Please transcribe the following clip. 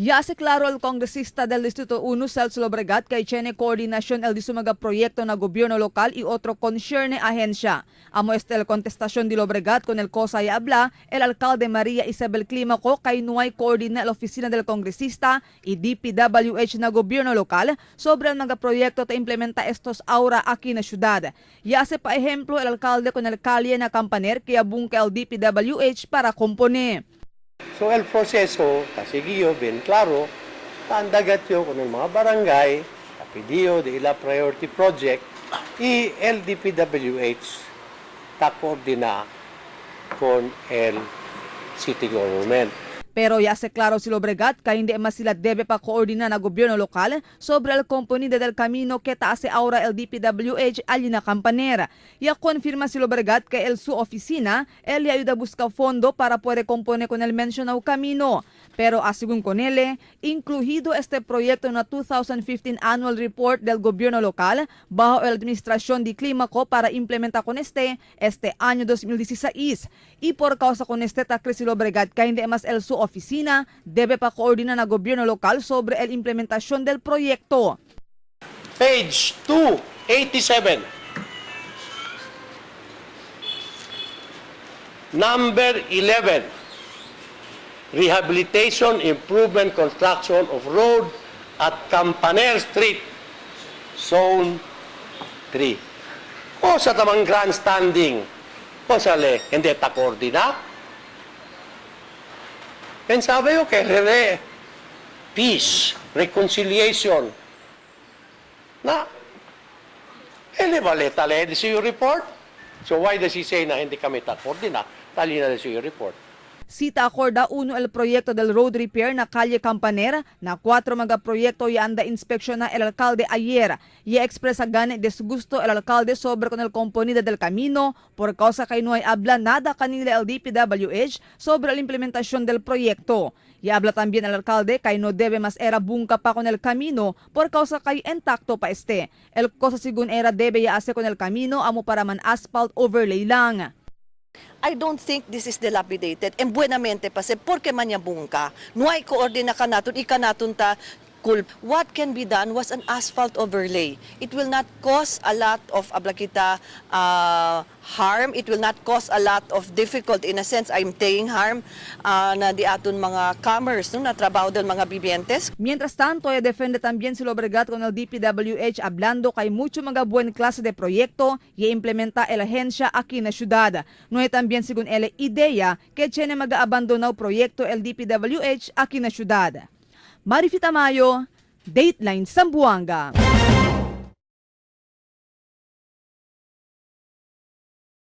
Ya se claro el congresista del Distrito 1, Celso Lobregat, que tiene coordinación el disumaga proyecto na gobierno local y otro concierne agencia. Amo el contestación de Lobregat con el cosa y habla, el alcalde María Isabel Climaco, que no hay coordina la oficina del congresista y DPWH na gobierno local sobre el megaproyecto que implementa estos ahora aquí en la ciudad. Ya se pa ejemplo el alcalde con el calle na Campaner que abunca el DPWH para componer. So, el proseso, kasigiyo, bien claro, tandagat yo con el mga barangay, kapidiyo de ila priority project, y el DPWH ta coordina con el city government. Pero ya se claro si Lobregat que hindi mas sila debe pa koordina na gobierno lokal sobre el componente del camino que taase ahora el DPWH allí na Campanera. Ya confirma si Lobregat que el su oficina, él le ayuda a buscar fondo para poder componer con el mencionado camino. Pero según con él, incluido este proyecto en la 2015 Annual Report del gobierno local bajo la administración de Climaco para implementar con este año 2016. Y por causa con este si Lobregat que hindi mas el su oficina debe pa coordinar na gobierno local sobre la implementación del proyecto. Page 287. Number 11. Rehabilitation, improvement, construction of road at Campaner Street, Zone 3. O sa tamang grandstanding, o sa le, hindi ta koordina. Pensaba yo que peace, reconciliation, na, elevaleta le sa yung report. So why does he say na hindi kami ta koordina? Tali na sa yung report. Cita acorda uno el proyecto del road repair na calle Campanera na 4 megaproyecto y anda inspección na el alcalde ayer. Y expresa gane disgusto el alcalde sobre con el componente del camino por causa que no hay habla nada kanila el DPWH sobre la implementación del proyecto. Y habla también el alcalde que no debe más era bunga pa con el camino por causa que intacto pa este. El cosa según era debe ya hacer con el camino amo para man asphalt overlay lang. I don't think this is dilapidated. En buenamente pa se porque manyabung ka. Nuay koordina ka naton, ika naton ta cool. What can be done was an asphalt overlay. It will not cause a lot of ablakita harm. It will not cause a lot of difficult, in a sense, I'm saying harm na di aton mga commerce, no, na trabaho del mga bibientes. Mientras tanto, defiende también si Lobregat con el DPWH hablando que hay mucho mga buen clase de proyecto y implementa el agencia aquí en la ciudad. No hay también, según él, idea que tiene mag-abandonado proyecto el DPWH aquí en la ciudad. Marifita Mayo, Dateline Zamboanga.